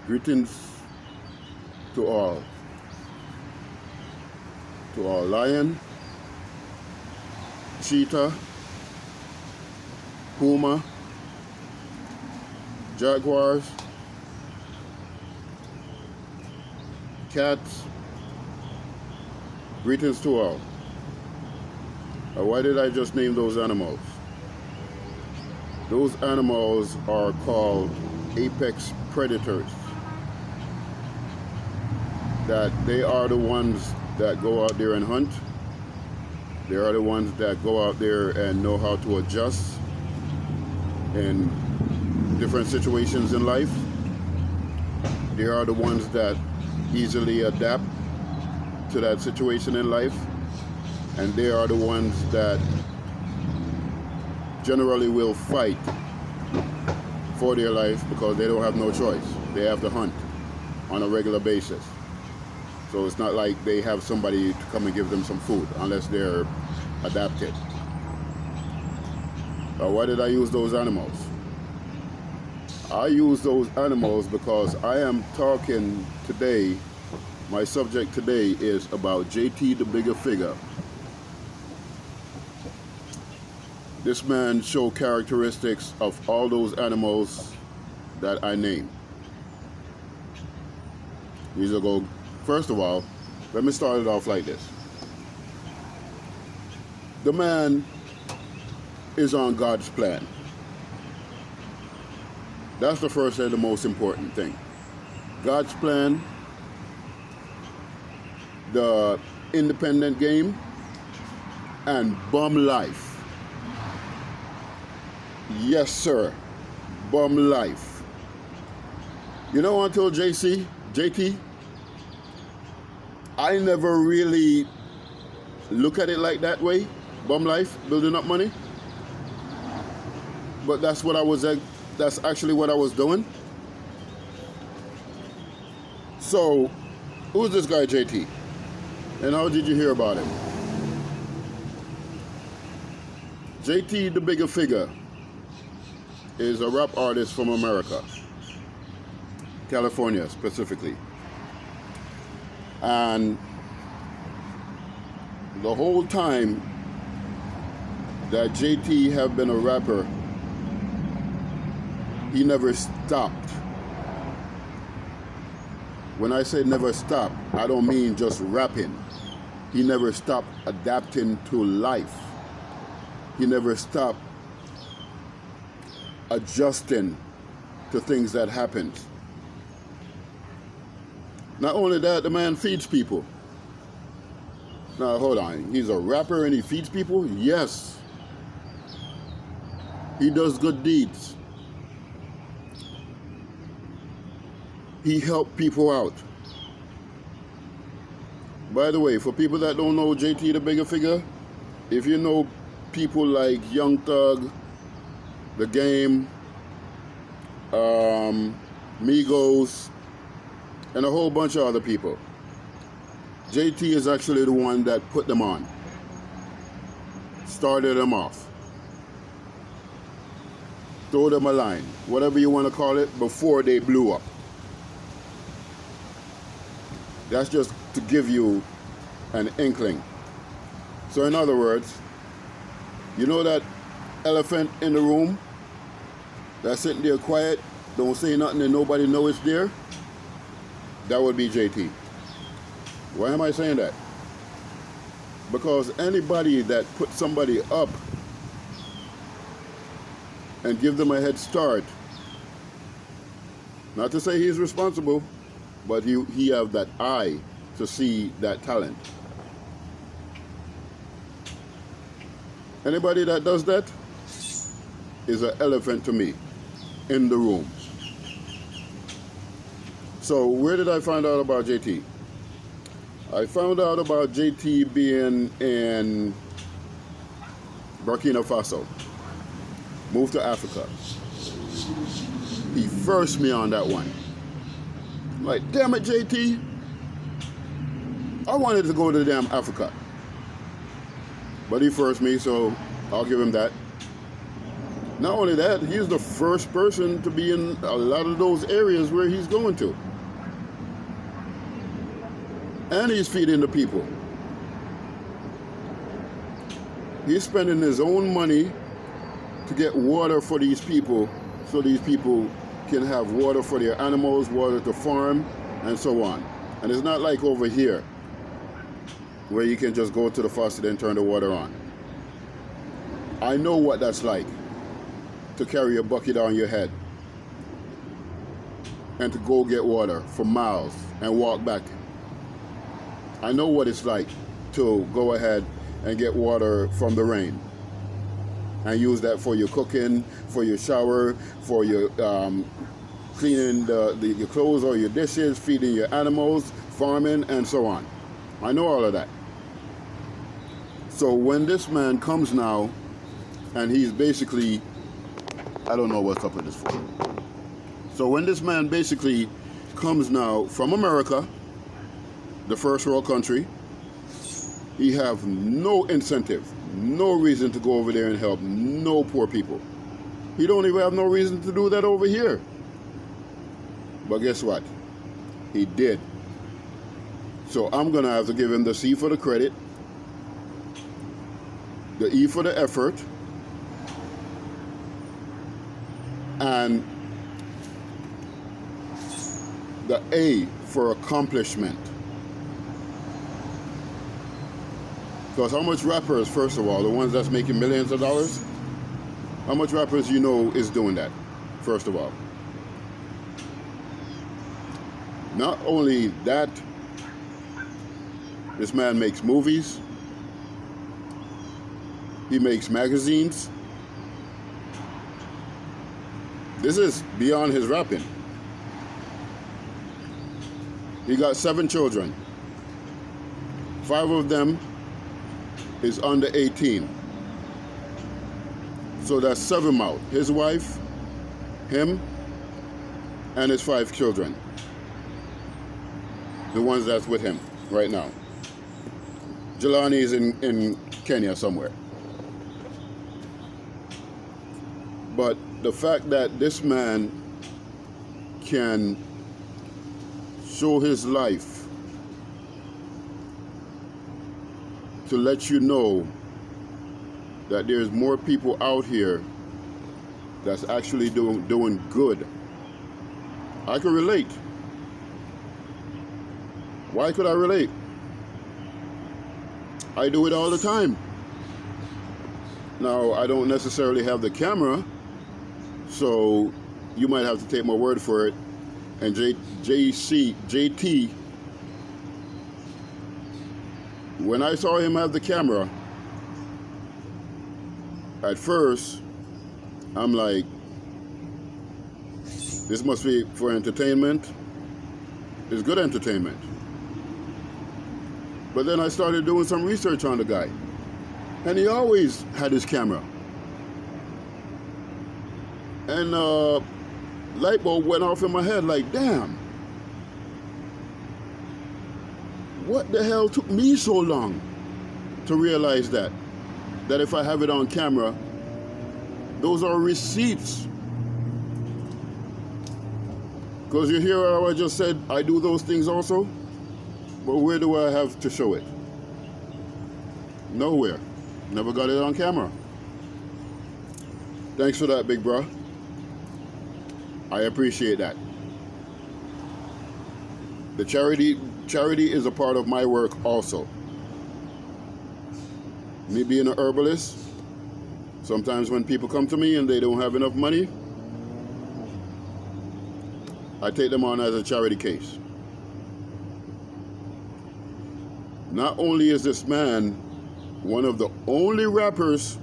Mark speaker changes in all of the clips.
Speaker 1: Greetings to all. To all lion, cheetah, puma, jaguars, cats. Greetings to all. Why did I just name those animals? Those animals are called apex predators. That they are the ones that go out there and hunt. They are the ones that go out there and know how to adjust in different situations in life. They are the ones that easily adapt to that situation in life. And they are the ones that generally will fight for their life because they don't have no choice. They have to hunt on a regular basis. So it's not like they have somebody to come and give them some food unless they're adapted. Why did I use those animals? I use those animals because I am talking today, my subject today is about JT the Bigga Figga. This man showed characteristics of all those animals that I named. These will go. First of all, let me start it off like this. The man is on God's plan. That's the first and the most important thing. God's plan, the independent game, and bum life. Yes, sir. Bum life. You know, until JT, I never really look at it like that way. Bum life, building up money. But that's actually what I was doing. So, who's this guy JT? And how did you hear about him? JT the Bigga Figga is a rap artist from America, California specifically. And the whole time that JT have been a rapper, he never stopped. When I say never stopped, I don't mean just rapping. He never stopped adapting to life. He never stopped adjusting to things that happen. Not only that, the man feeds people. Now, hold on. He's a rapper and he feeds people? Yes. He does good deeds. He helped people out. By the way, for people that don't know JT the Bigga Figga, if you know people like Young Thug, The Game, Migos, and a whole bunch of other people, JT is actually the one that put them on, started them off, throw them a line, whatever you want to call it, before they blew up. That's just to give you an inkling. So in other words, you know that elephant in the room that's sitting there quiet, don't say nothing and nobody know it's there? That would be JT. Why am I saying that? Because anybody that puts somebody up and give them a head start, not to say he's responsible, but he have that eye to see that talent. Anybody that does that is an elephant to me in the room. So where did I find out about JT? I found out about JT being in Burkina Faso. Moved to Africa. He first me on that one. I'm like, damn it, JT. I wanted to go to damn Africa. But he first me, so I'll give him that. Not only that, he's the first person to be in a lot of those areas where he's going to. And he's feeding the people. He's spending his own money to get water for these people, so these people can have water for their animals, water to farm, and so on. And it's not like over here, where you can just go to the faucet and turn the water on. I know what that's like, to carry a bucket on your head and to go get water for miles and walk back. I know what it's like to go ahead and get water from the rain and use that for your cooking, for your shower, for your cleaning your clothes or your dishes, feeding your animals, farming, and so on. I know all of that. So when this man comes now, and he's basically, I don't know what's up with this phone. So when this man basically comes now from America, the first world country, he have no incentive, no reason to go over there and help no poor people. He don't even have no reason to do that over here. But guess what? He did. So I'm gonna have to give him the C for the credit, the E for the effort, and the A for accomplishment. Because how much rappers, first of all, the ones that's making millions of dollars, how much rappers you know is doing that, first of all? Not only that, this man makes movies, he makes magazines. This is beyond his rapping. He got 7 children. 5 of them is under 18. So that's 7 out. His wife, him, and his 5 children. The ones that's with him right now. Jelani is in Kenya somewhere. But the fact that this man can show his life to let you know that there's more people out here that's actually doing good. I can relate. Why could I relate? I do it all the time. Now, I don't necessarily have the camera, so you might have to take my word for it. And JT, when I saw him have the camera, at first, I'm like, this must be for entertainment. It's good entertainment. But then I started doing some research on the guy. And he always had his camera. And light bulb went off in my head like, damn. What the hell took me so long to realize that? That if I have it on camera, those are receipts. Because you hear how I just said I do those things also? But where do I have to show it? Nowhere. Never got it on camera. Thanks for that, big bro. I appreciate that. The charity is a part of my work also. Me being an herbalist, sometimes when people come to me and they don't have enough money, I take them on as a charity case. Not only is this man one of the only rappers,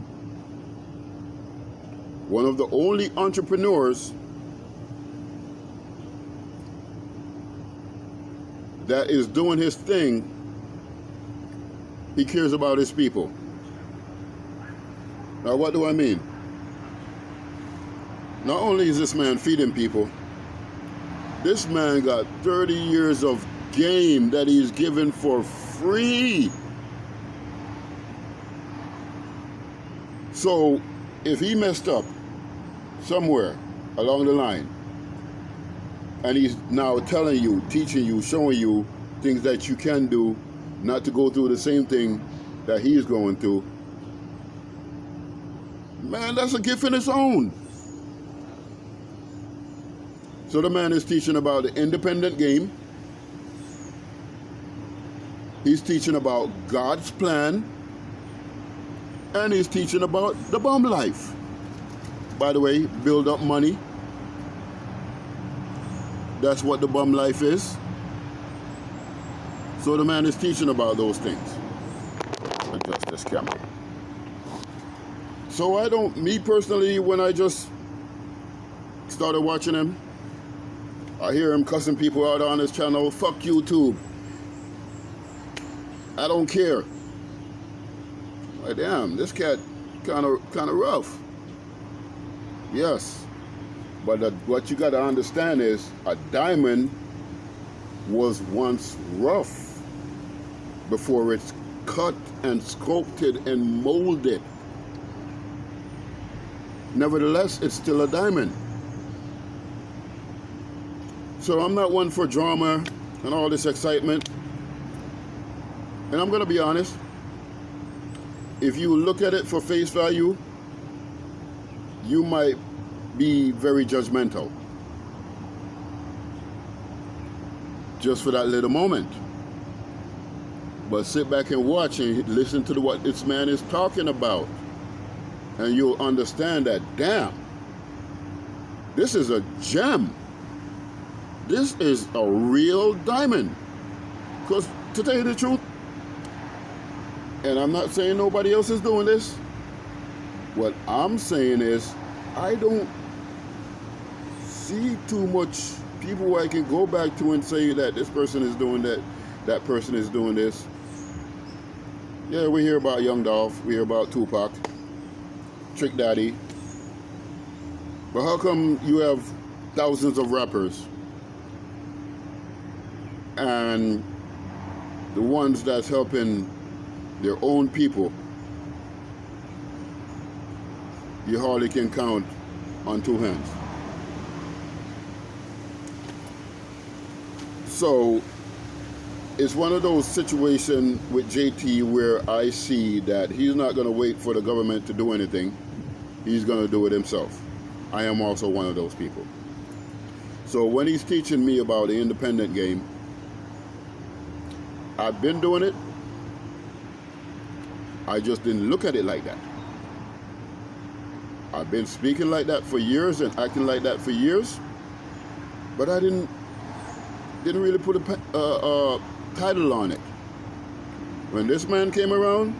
Speaker 1: one of the only entrepreneurs that is doing his thing, he cares about his people. Now, what do I mean? Not only is this man feeding people, this man got 30 years of game that he's given for free. So if he messed up somewhere along the line. And he's now telling you, teaching you, showing you things that you can do, not to go through the same thing that he's going through. Man, that's a gift in its own. So the man is teaching about the independent game. He's teaching about God's plan. And he's teaching about the bum life. By the way, build up money. That's what the bum life is. So the man is teaching about those things. Adjust this camera. So me personally, when I just started watching him, I hear him cussing people out on his channel. Fuck YouTube. I don't care. Like, damn, this cat kind of rough. Yes. But what you got to understand is a diamond was once rough before it's cut and sculpted and molded. Nevertheless, it's still a diamond. So I'm not one for drama and all this excitement. And I'm going to be honest. If you look at it for face value, you might be very judgmental. Just for that little moment. But sit back and watch and listen to what this man is talking about. And you'll understand that, damn, this is a gem. This is a real diamond. Because to tell you the truth, and I'm not saying nobody else is doing this, what I'm saying is I don't see too much people I can go back to and say that this person is doing that, that person is doing this. Yeah, we hear about Young Dolph, we hear about Tupac, Trick Daddy. But how come you have thousands of rappers and the ones that's helping their own people, you hardly can count on two hands? So it's one of those situations with JT where I see that he's not going to wait for the government to do anything. He's going to do it himself. I am also one of those people. So when he's teaching me about the independent game, I've been doing it. I just didn't look at it like that. I've been speaking like that for years and acting like that for years, but I didn't really put a title on it. When this man came around,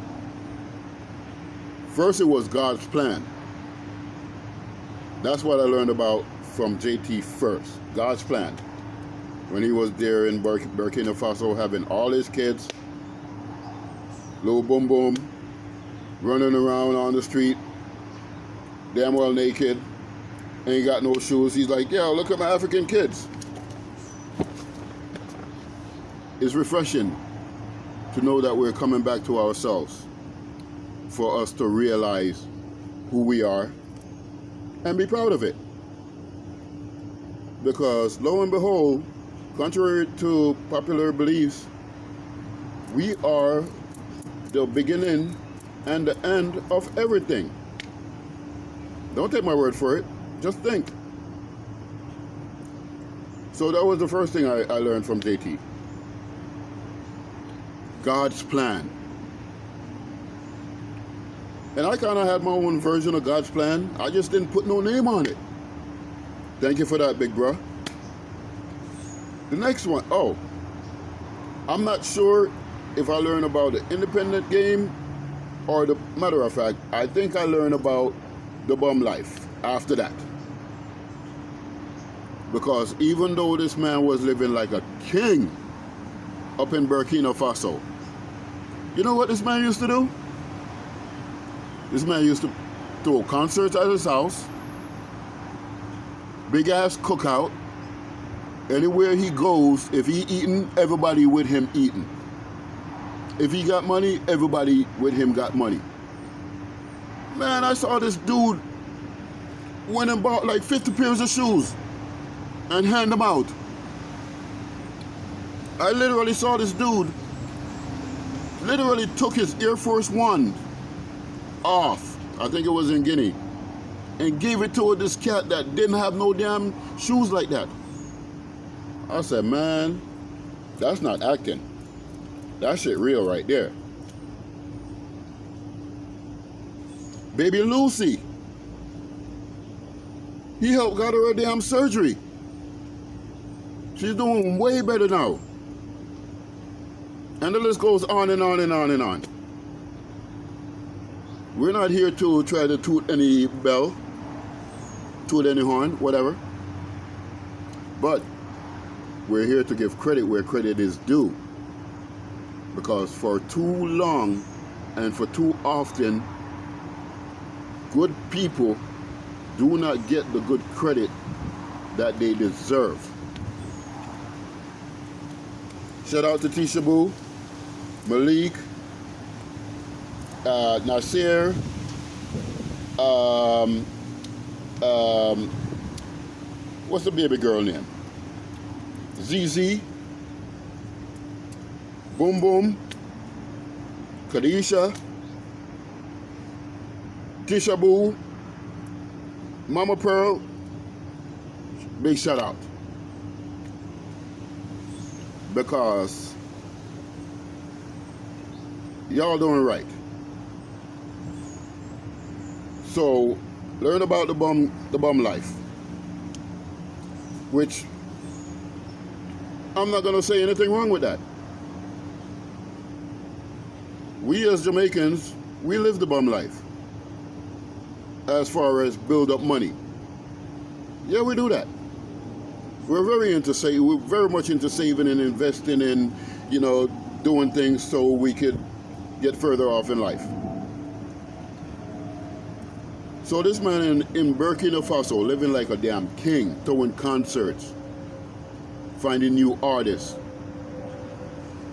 Speaker 1: first it was God's plan. That's what I learned about from JT first, God's plan. When he was there in Burkina Faso having all his kids, little boom boom, running around on the street, damn well naked, ain't got no shoes. He's like, yo, look at my African kids. It's refreshing to know that we're coming back to ourselves, for us to realize who we are and be proud of it. Because lo and behold, contrary to popular beliefs, we are the beginning and the end of everything. Don't take my word for it, just think. So that was the first thing I learned from JT. God's plan. And I kind of had my own version of God's plan. I just didn't put no name on it. Thank you for that, big bro. The next one, I'm not sure if I learned about the independent game or the matter of fact, I think I learned about the bum life after that. Because even though this man was living like a king up in Burkina Faso, you know what this man used to do? This man used to throw concerts at his house, big ass cookout. Anywhere he goes, if he eating, everybody with him eating. If he got money, everybody with him got money. Man, I saw this dude went and bought like 50 pairs of shoes and hand them out. I literally saw this dude literally took his Air Force One off, I think it was in Guinea, and gave it to this cat that didn't have no damn shoes like that. I said, man, that's not acting. That shit real right there. Baby Lucy, he helped got her a damn surgery. She's doing way better now. And the list goes on and on and on and on. We're not here to try to toot any bell, toot any horn, whatever. But we're here to give credit where credit is due. Because for too long and for too often, good people do not get the good credit that they deserve. Shout out to Tisha Boo, Malik, Nasir, what's the baby girl name? ZZ, Boom Boom, Kadisha, Tisha Boo, Mama Pearl, big shout out. Because y'all doing right. So learn about the bum life, which I'm not gonna say anything wrong with that. We as Jamaicans, we live the bum life as far as build up money. Yeah, we do that. We're very much into saving and investing in, doing things so we could get further off in life. So this man in Burkina Faso, living like a damn king, throwing concerts, finding new artists,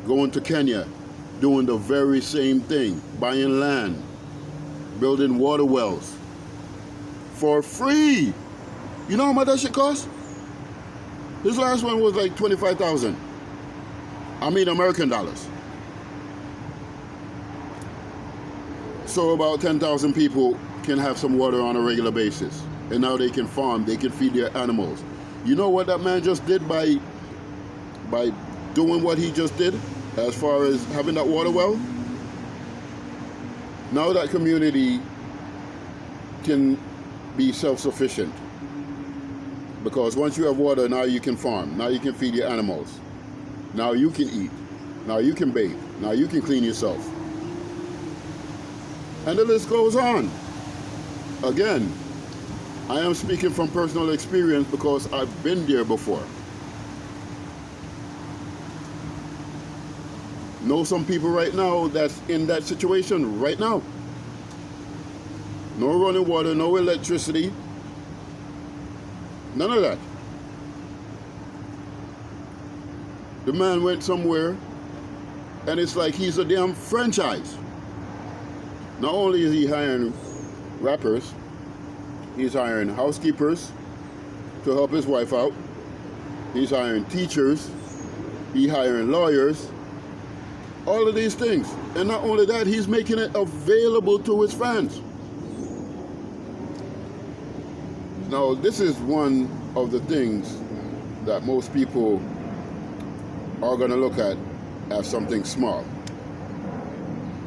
Speaker 1: going to Kenya, doing the very same thing, buying land, building water wells for free. You know how much that shit costs? This last one was like 25,000. I mean American dollars. So about 10,000 people can have some water on a regular basis. And now they can farm, they can feed their animals. You know what that man just did by doing what he just did as far as having that water well? Now that community can be self-sufficient. Because once you have water, now you can farm. Now you can feed your animals. Now you can eat. Now you can bathe. Now you can clean yourself. And the list goes on. Again, I am speaking from personal experience because I've been there before. Know some people right now that's in that situation right now. No running water, no electricity. None of that. The man went somewhere and it's like he's a damn franchise. Not only is he hiring rappers, he's hiring housekeepers to help his wife out. He's hiring teachers. He's hiring lawyers. All of these things. And not only that, he's making it available to his fans. Now, this is one of the things that most people are going to look at as something small.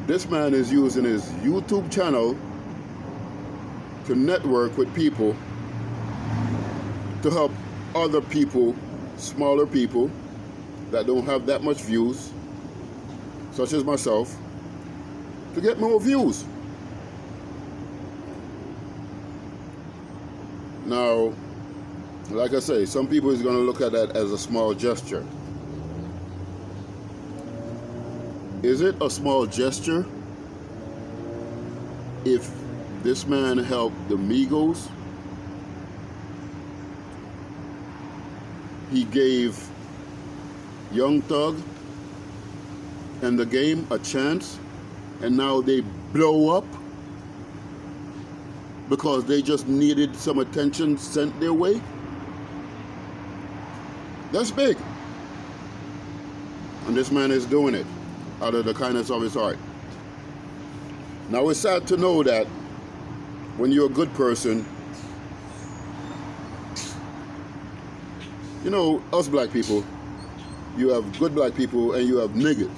Speaker 1: This man is using his YouTube channel to network with people, to help other people, smaller people that don't have that much views, such as myself, to get more views. Now, like I say, some people is going to look at that as a small gesture. Is it a small gesture if this man helped the Migos? He gave Young Thug and the game a chance, and now they blow up? because they just needed some attention sent their way. That's big. And this man is doing it out of the kindness of his heart. Now it's sad to know that when you're a good person, you know, us black people, you have good black people and you have niggas.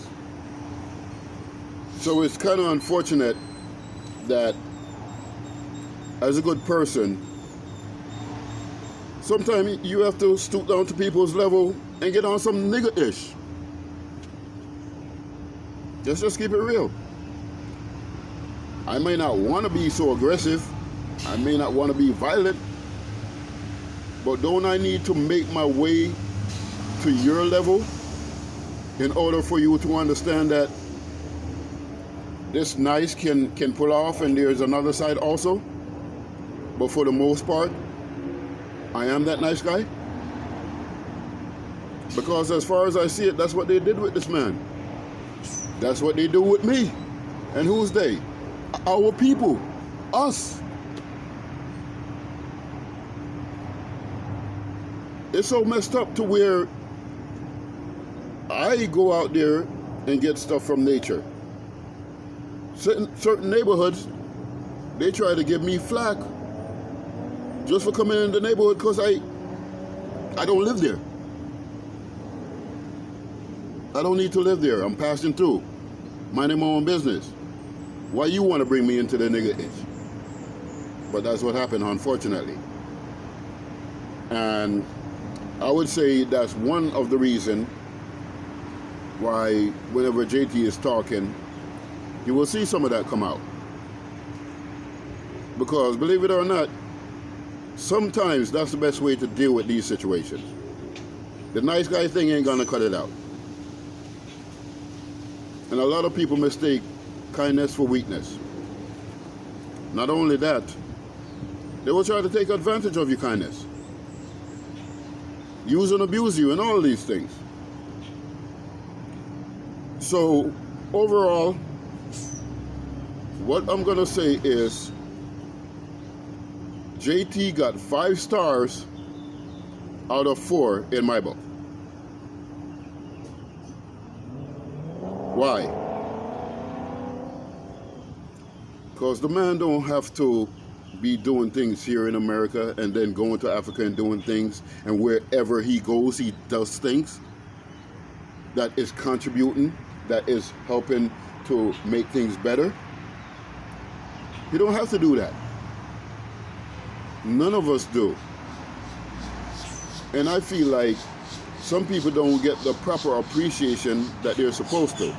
Speaker 1: So it's kind of unfortunate that as a good person, sometimes you have to stoop down to people's level and get on some nigga-ish. Let's just keep it real. I may not want to be so aggressive. I may not want to be violent. But don't I need to make my way to your level in order for you to understand that this nice can pull off and there's another side also? But for the most part, I am that nice guy. Because as far as I see it, that's what they did with this man. That's what they do with me. And who's they? Our people. Us. It's so messed up to where I go out there and get stuff from nature. Certain neighborhoods, they try to give me flack just for coming in the neighborhood because I don't live there. I don't need to live there. I'm passing through, minding my own business. Why you want to bring me into the nigga itch? But that's what happened, unfortunately. And I would say that's one of the reasons why whenever JT is talking, you will see some of that come out. Because believe it or not, sometimes that's the best way to deal with these situations. The nice guy thing ain't gonna cut it out. And a lot of people mistake kindness for weakness. Not only that, they will try to take advantage of your kindness. Use and abuse you and all these things. So overall, what I'm gonna say is JT got 5 stars out of 4 in my book. Why? Because the man don't have to be doing things here in America and then going to Africa and doing things, and wherever he goes, he does things that is contributing, that is helping to make things better. You don't have to do that. None of us do. And I feel like some people don't get the proper appreciation that they're supposed to.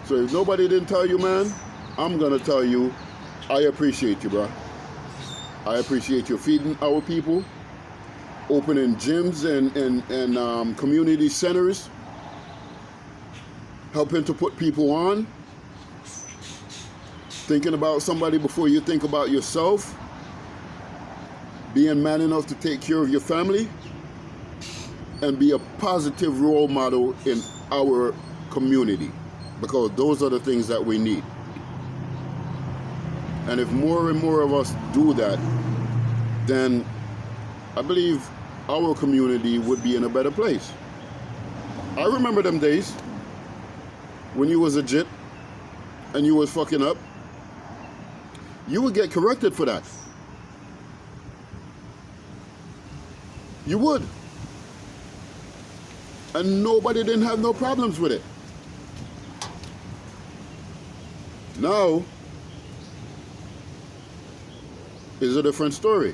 Speaker 1: So if nobody didn't tell you, man, I'm gonna tell you, I appreciate you, bro. I appreciate you feeding our people, opening gyms and community centers, helping to put people on, thinking about somebody before you think about yourself, being man enough to take care of your family, and be a positive role model in our community, because those are the things that we need. And if more and more of us do that, then I believe our community would be in a better place. I remember them days when you was a jit and you was fucking up. You would get corrected for that. You would. And nobody didn't have no problems with it. Now, is a different story.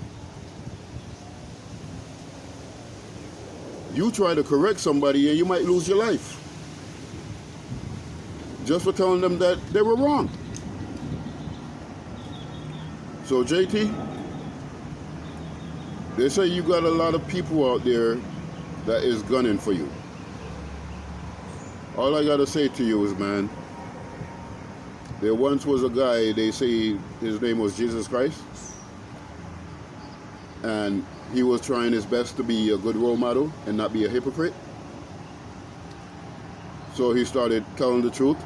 Speaker 1: You try to correct somebody and you might lose your life just for telling them that they were wrong. So JT, they say you got a lot of people out there that is gunning for you. All I gotta say to you is, man, there once was a guy, they say his name was Jesus Christ, and he was trying his best to be a good role model and not be a hypocrite. So he started telling the truth,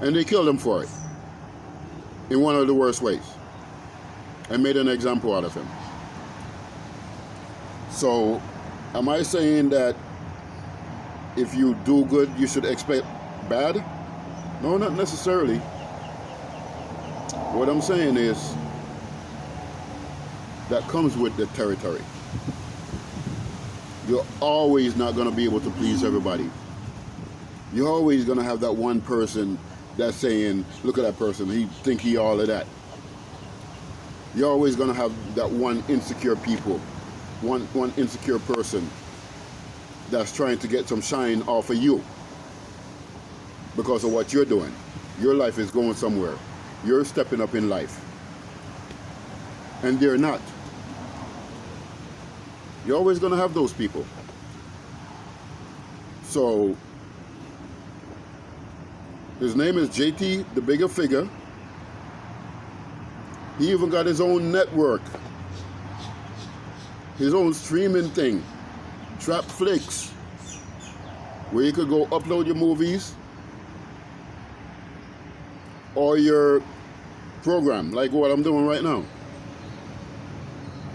Speaker 1: and they killed him for it. in one of the worst ways and made an example out of him. So, am I saying that if you do good, you should expect bad? No, not necessarily. What I'm saying is that comes with the territory. You're always not going to be able to please everybody. You're always going to have that one person that's saying, look at that person, he think he all of that. You're always going to have that one insecure one insecure person that's trying to get some shine off of you because of what you're doing. Your life is going somewhere. You're stepping up in life. And they're not. You're always going to have those people. So, his name is JT, the Bigger Figga. He even got his own network. His own streaming thing. Trap Flicks. Where you could go upload your movies or your program, like what I'm doing right now.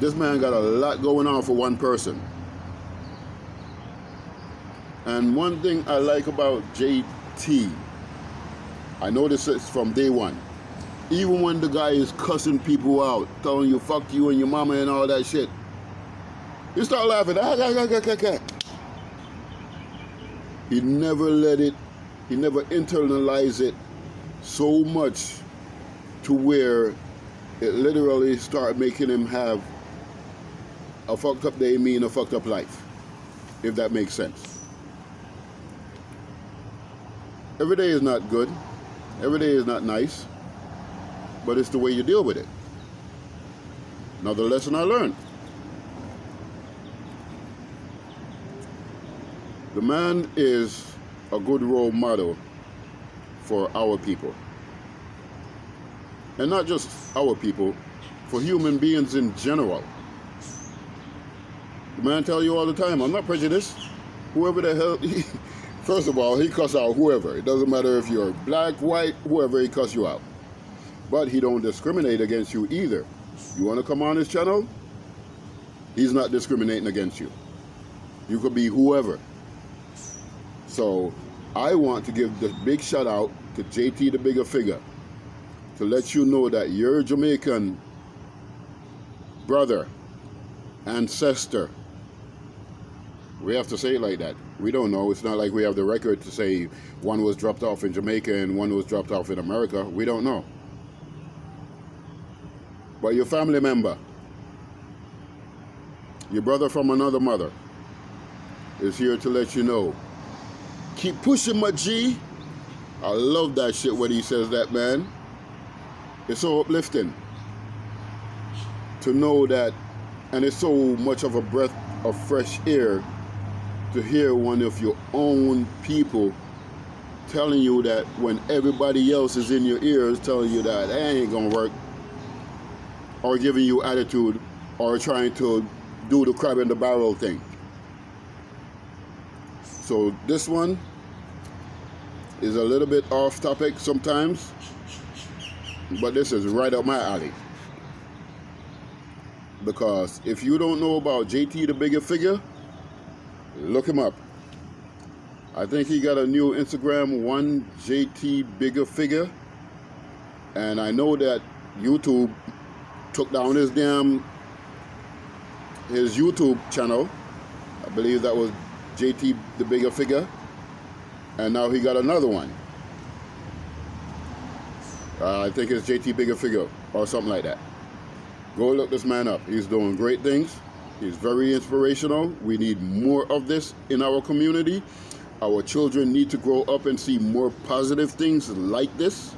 Speaker 1: This man got a lot going on for one person. And one thing I like about JT, I noticed it from day one. Even when the guy is cussing people out, telling you fuck you and your mama and all that shit, you start laughing. He never let it, he never internalized it so much to where it literally started making him have a fucked up day, mean a fucked up life, if that makes sense. Every day is not good. Every day is not nice. But it's the way you deal with it. Another lesson I learned. The man is a good role model for our people. And not just our people, for human beings in general. The man tell you all the time, I'm not prejudiced. Whoever the hell, first of all, he cuss out whoever. It doesn't matter if you're black, white, whoever, he cuss you out. But he don't discriminate against you either. You want to come on his channel? He's not discriminating against you. You could be whoever. So I want to give the big shout out to JT the Bigger Figga to let you know that your Jamaican brother and sister, we have to say it like that. We don't know. It's not like we have the record to say one was dropped off in Jamaica and one was dropped off in America. We don't know. But your family member, your brother from another mother, is here to let you know. Keep pushing, my G. I love that shit when he says that, man. It's so uplifting to know that, and it's so much of a breath of fresh air to hear one of your own people telling you that when everybody else is in your ears telling you that that ain't gonna work, or giving you attitude, or trying to do the crab in the barrel thing. So this one is a little bit off topic sometimes, but this is right up my alley. Because if you don't know about JT the Bigger Figga, look him up. I think he got a new Instagram, one JT Bigger Figga, and I know that YouTube took down his YouTube channel. I believe that was JT the Bigger Figga, and now he got another one. I think it's JT Bigger Figga or something like that. Go look this man up. He's doing great things. He's very inspirational. We need more of this in our community. Our children need to grow up and see more positive things like this.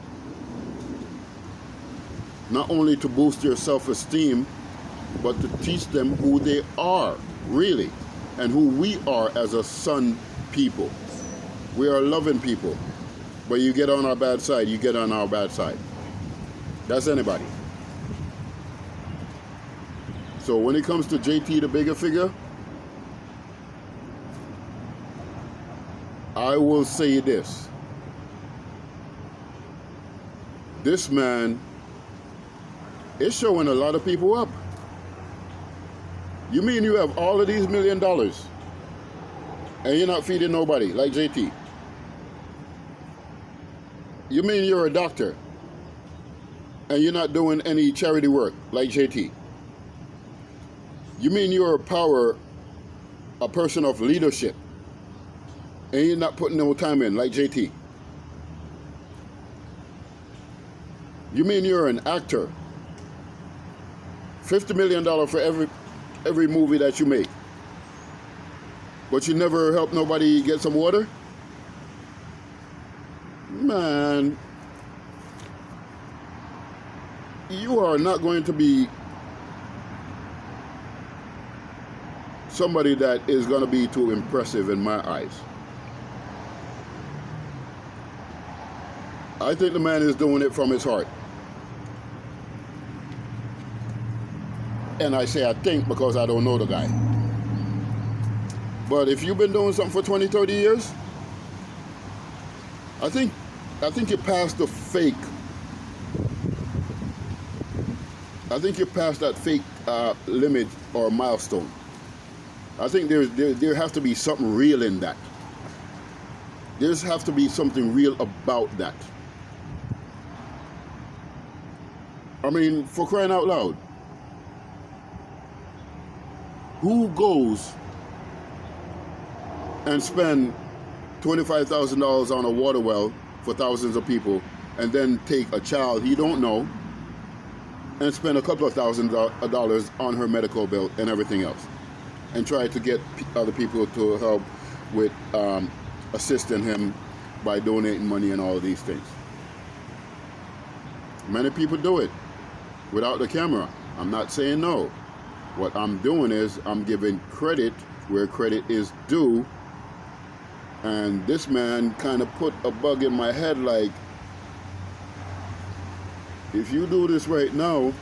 Speaker 1: Not only to boost their self-esteem, but to teach them who they are, really, and who we are as a son people. We are loving people, but you get on our bad side, you get on our bad side. That's anybody. So when it comes to JT the Bigger Figga, I will say this. This man It's showing a lot of people up. You mean you have all of these $1 million and you're not feeding nobody like JT? You mean you're a doctor and you're not doing any charity work like JT? You mean you're a person of leadership and you're not putting no time in like JT? You mean you're an actor? $50 million for every movie that you make, but you never help nobody get some water? Man, you are not going to be somebody that is going to be too impressive in my eyes. I think the man is doing it from his heart. And I say I think because I don't know the guy. But if you've been doing something for 20, 30 years, I think you passed the fake. I think you passed that fake limit or milestone. I think there has to be something real in that. There has to be something real about that. I mean, for crying out loud. Who goes and spend $25,000 on a water well for thousands of people and then take a child he don't know and spend a couple of $1,000s on her medical bill and everything else and try to get other people to help with assisting him by donating money and all of these things? Many people do it without the camera. I'm not saying no. What I'm doing is I'm giving credit where credit is due. And this man kind of put a bug in my head like, if you do this right now,